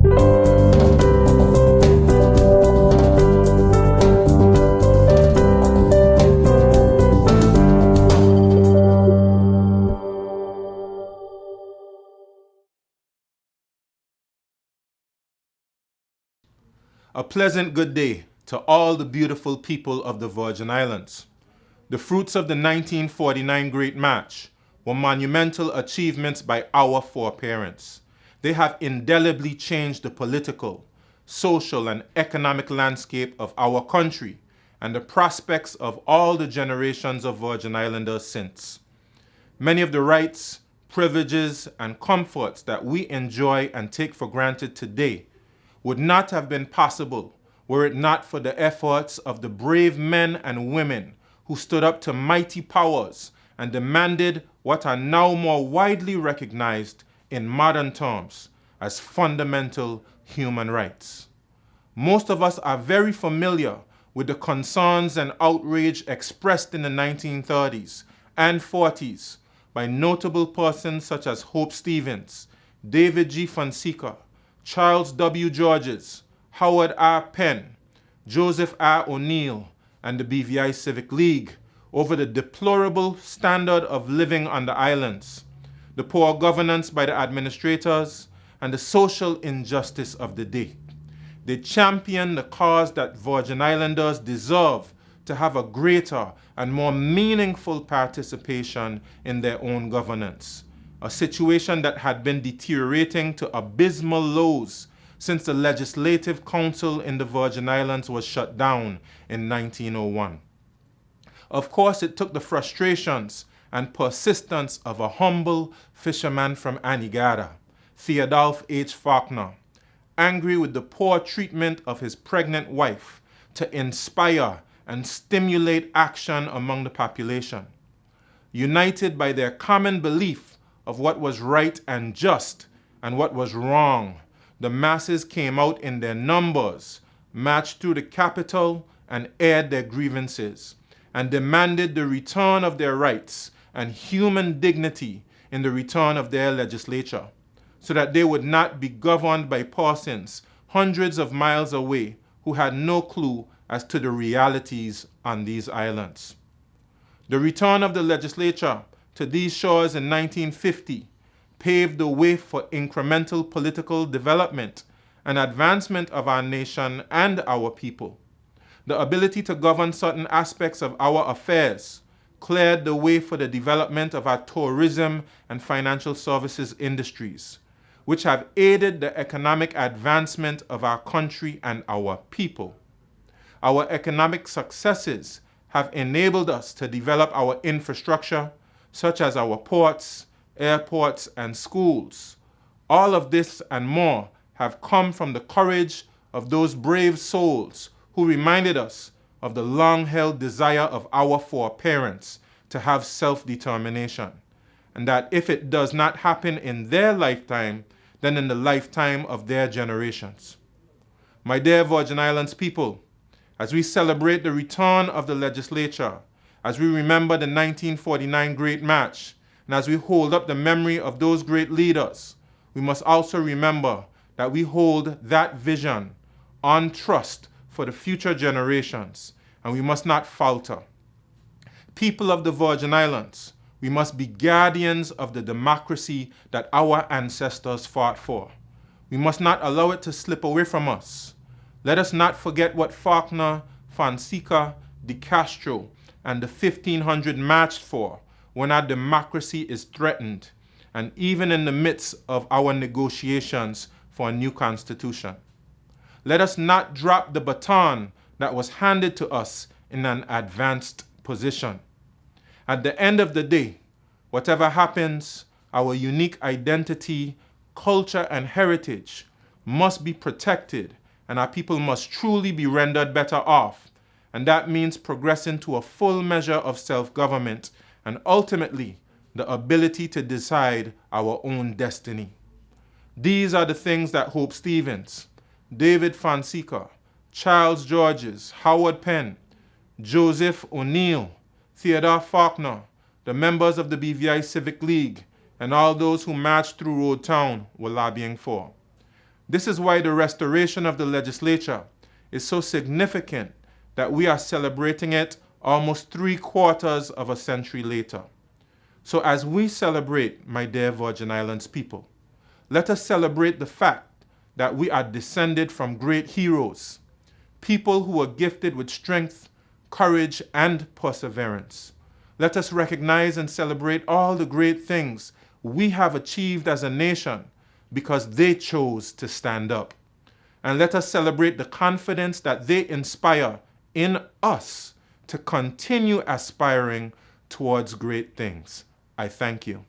A pleasant good day to all the beautiful people of the Virgin Islands. The fruits of the 1949 Great March were monumental achievements by our foreparents. They have indelibly changed the political, social, and economic landscape of our country and the prospects of all the generations of Virgin Islanders since. Many of the rights, privileges, and comforts that we enjoy and take for granted today would not have been possible were it not for the efforts of the brave men and women who stood up to mighty powers and demanded what are now more widely recognized in modern terms as fundamental human rights. Most of us are very familiar with the concerns and outrage expressed in the 1930s and 40s by notable persons such as Hope Stevens, David G. Fonseca, Charles W. Georges, Howard R. Penn, Joseph R. O'Neill, and the BVI Civic League over the deplorable standard of living on the islands, the poor governance by the administrators, and the social injustice of the day. They championed the cause that Virgin Islanders deserve to have a greater and more meaningful participation in their own governance, a situation that had been deteriorating to abysmal lows since the Legislative Council in the Virgin Islands was shut down in 1901. Of course, it took the frustrations and persistence of a humble fisherman from Anegada, Theodulf H. Faulkner, angry with the poor treatment of his pregnant wife, to inspire and stimulate action among the population. United by their common belief of what was right and just and what was wrong, the masses came out in their numbers, marched through the capital, and aired their grievances, and demanded the return of their rights and human dignity in the return of their legislature, so that they would not be governed by persons hundreds of miles away who had no clue as to the realities on these islands. The return of the legislature to these shores in 1950 paved the way for incremental political development and advancement of our nation and our people. The ability to govern certain aspects of our affairs cleared the way for the development of our tourism and financial services industries, which have aided the economic advancement of our country and our people. Our economic successes have enabled us to develop our infrastructure, such as our ports, airports, and schools. All of this and more have come from the courage of those brave souls who reminded us of the long-held desire of our foreparents to have self-determination, and that if it does not happen in their lifetime, then in the lifetime of their generations. My dear Virgin Islands people, as we celebrate the return of the legislature, as we remember the 1949 Great March, and as we hold up the memory of those great leaders, we must also remember that we hold that vision on trust for the future generations, and we must not falter. People of the Virgin Islands, we must be guardians of the democracy that our ancestors fought for. We must not allow it to slip away from us. Let us not forget what Faulkner, Fonseca, De Castro, and the 1500 marched for when our democracy is threatened, and even in the midst of our negotiations for a new constitution. Let us not drop the baton that was handed to us in an advanced position. At the end of the day, whatever happens, our unique identity, culture, and heritage must be protected, and our people must truly be rendered better off. And that means progressing to a full measure of self-government and ultimately the ability to decide our own destiny. These are the things that Hope Stevens, David Fonseca, Charles Georges, Howard Penn, Joseph O'Neill, Theodore Faulkner, the members of the BVI Civic League, and all those who marched through Road Town were lobbying for. This is why the restoration of the legislature is so significant that we are celebrating it almost 3/4 of a century later. So as we celebrate, my dear Virgin Islands people, let us celebrate the fact that we are descended from great heroes, people who were gifted with strength, courage, and perseverance. Let us recognize and celebrate all the great things we have achieved as a nation because they chose to stand up. And let us celebrate the confidence that they inspire in us to continue aspiring towards great things. I thank you.